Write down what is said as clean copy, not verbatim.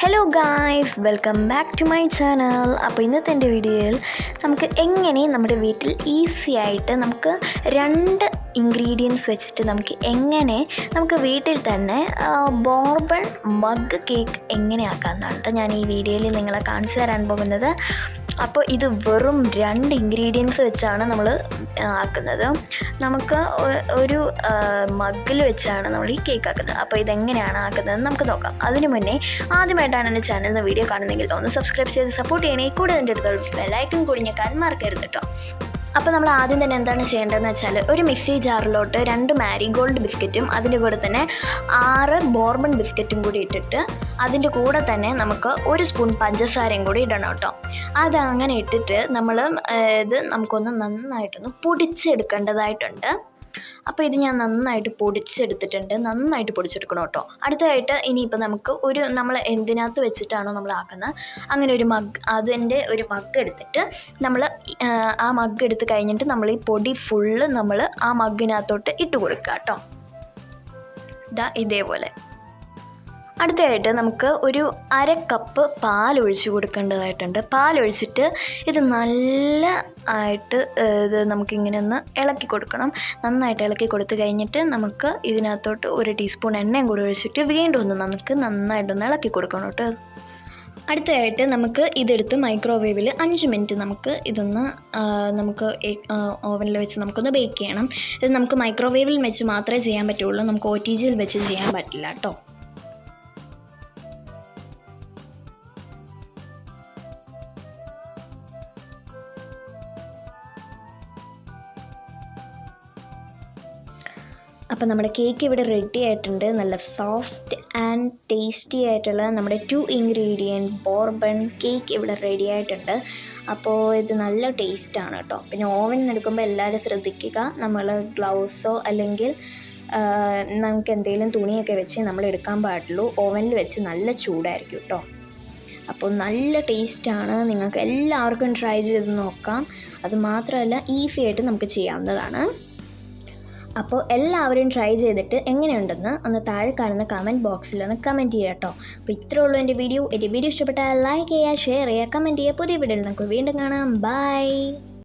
Hello guys, welcome back to my channel. അപ്പോൾ ഇന്നത്തെ എൻ്റെ വീഡിയോയിൽ നമുക്ക് എങ്ങനെ നമ്മുടെ വീട്ടിൽ ഈസി ആയിട്ട് നമുക്ക് 2 ഇൻഗ്രീഡിയൻസ് വെച്ചിട്ട് നമുക്ക് വീട്ടിൽ തന്നെ ബോർബൺ മഗ് കേക്ക് എങ്ങനെ ആക്കാമെന്നാണ് ഞാൻ ഈ വീഡിയോയിൽ നിങ്ങളെ കാണിച്ചു തരാൻ പോകുന്നത്. അപ്പോൾ ഇത് വെറും 2 ഇൻഗ്രീഡിയൻസ് വെച്ചാണ് നമ്മൾ ആക്കുന്നത്. നമുക്ക് ഒരു മഗ്ഗിൽ വെച്ചാണ് നമ്മൾ ഈ കേക്ക് ആക്കുന്നത്. അപ്പോൾ ഇതെങ്ങനെയാണ് ആക്കുന്നതെന്ന് നമുക്ക് നോക്കാം. അതിനു മുന്നേ ആദ്യമായിട്ടാണ് എൻ്റെ ചാനലിൽ വീഡിയോ കാണുന്നതെങ്കിൽ ഒന്ന് സബ്സ്ക്രൈബ് ചെയ്ത് സപ്പോർട്ട് ചെയ്യണേ. കൂടെ എൻ്റെ അടുത്ത് ബെല്ലൈക്കൺ കൂടി ഞെക്കാൻ മറക്കരുത് കേട്ടോ. അപ്പോൾ നമ്മൾ ആദ്യം തന്നെ എന്താണ് ചെയ്യേണ്ടതെന്ന് വെച്ചാൽ ഒരു മിക്സി ജാറിലോട്ട് 2 മാരിഗോൾഡ് ബിസ്ക്കറ്റും അതിൻ്റെ കൂടെ തന്നെ 6 ബോർബൺ ബിസ്ക്കറ്റും കൂടി ഇട്ടിട്ട് അതിൻ്റെ കൂടെ തന്നെ നമുക്ക് 1 സ്പൂൺ പഞ്ചസാരയും കൂടി ഇടണം കേട്ടോ. അതങ്ങനെ ഇട്ടിട്ട് നമുക്കൊന്ന് നന്നായിട്ടൊന്ന് പൊടിച്ചെടുക്കേണ്ടതായിട്ടുണ്ട്. അപ്പോൾ ഇത് ഞാൻ നന്നായിട്ട് പൊടിച്ചെടുത്തിട്ടുണ്ട്. നന്നായിട്ട് പൊടിച്ചെടുക്കണം കേട്ടോ. അടുത്തതായിട്ട് ഇനിയിപ്പോൾ നമുക്ക് നമ്മൾ എന്തിനകത്ത് വെച്ചിട്ടാണോ നമ്മൾ ആക്കുന്നത് അങ്ങനെ ഒരു അതിൻ്റെ ഒരു മഗ് എടുത്തിട്ട് നമ്മൾ ആ മഗ് എടുത്ത് കഴിഞ്ഞിട്ട് നമ്മൾ ഈ പൊടി ഫുള്ള് നമ്മൾ ആ മഗ്ഗിനകത്തോട്ട് ഇട്ട് കൊടുക്കുക കേട്ടോ. ഇതേപോലെ. അടുത്തതായിട്ട് നമുക്ക് ഒരു 1/2 കപ്പ് പാലൊഴിച്ച് കൊടുക്കേണ്ടതായിട്ടുണ്ട്. പാലൊഴിച്ചിട്ട് ഇത് നല്ല ആയിട്ട് നമുക്കിങ്ങനെ ഒന്ന് ഇളക്കി കൊടുക്കണം. നന്നായിട്ട് ഇളക്കി കൊടുത്തു കഴിഞ്ഞിട്ട് നമുക്ക് ഇതിനകത്തോട്ട് 1 ടീസ്പൂൺ എണ്ണയും കൂടി ഒഴിച്ചിട്ട് വീണ്ടും നമുക്ക് നന്നായിട്ടൊന്ന് ഇളക്കി കൊടുക്കണം കേട്ടോ. അടുത്തതായിട്ട് നമുക്ക് ഇതെടുത്ത് മൈക്രോവേവിൽ 5 മിനിറ്റ് നമുക്ക് ഓവനിൽ വെച്ച് നമുക്കൊന്ന് ബേക്ക് ചെയ്യണം. ഇത് നമുക്ക് മൈക്രോവേവിൽ വെച്ച് മാത്രമേ ചെയ്യാൻ പറ്റുള്ളൂ. നമുക്ക് OTGയിൽ വെച്ച് ചെയ്യാൻ പറ്റില്ല കേട്ടോ. അപ്പോൾ നമ്മുടെ കേക്ക് ഇവിടെ റെഡി ആയിട്ടുണ്ട്. നല്ല സോഫ്റ്റ് ആൻഡ് ടേസ്റ്റി ആയിട്ടുള്ള നമ്മുടെ 2 ഇൻഗ്രീഡിയൻറ്റ് ബോർബൺ കേക്ക് ഇവിടെ റെഡി ആയിട്ടുണ്ട്. അപ്പോൾ ഇത് നല്ല ടേസ്റ്റാണ് കേട്ടോ. പിന്നെ ഓവനിൽ എടുക്കുമ്പോൾ എല്ലാവരും ശ്രദ്ധിക്കുക, നമ്മൾ ഗ്ലൗസോ അല്ലെങ്കിൽ നമുക്ക് എന്തെങ്കിലും തുണിയൊക്കെ വെച്ച് നമ്മൾ എടുക്കാൻ പാടുള്ളൂ. ഓവനിൽ വെച്ച് നല്ല ചൂടായിരിക്കും കേട്ടോ. അപ്പോൾ നല്ല ടേസ്റ്റാണ്. നിങ്ങൾക്ക് എല്ലാവർക്കും ട്രൈ ചെയ്ത് നോക്കാം. അത് മാത്രമല്ല ഈസി ആയിട്ട് നമുക്ക് ചെയ്യാവുന്നതാണ്. അപ്പോൾ എല്ലാവരും ട്രൈ ചെയ്തിട്ട് എങ്ങനെയുണ്ടെന്ന് ഒന്ന് താഴെ കാണുന്ന കമൻറ്റ് ബോക്സിൽ ഒന്ന് കമൻറ്റ് ചെയ്യുക കേട്ടോ. അപ്പോൾ ഇത്രേ ഉള്ളൂ എൻ്റെ വീഡിയോ ഇഷ്ടപ്പെട്ടാൽ ലൈക്ക് ചെയ്യുക, ഷെയർ ചെയ്യുക, കമൻറ്റ് ചെയ്യുക. പുതിയ വീഡിയോയിൽ നമുക്ക് വീണ്ടും കാണാം. ബൈ.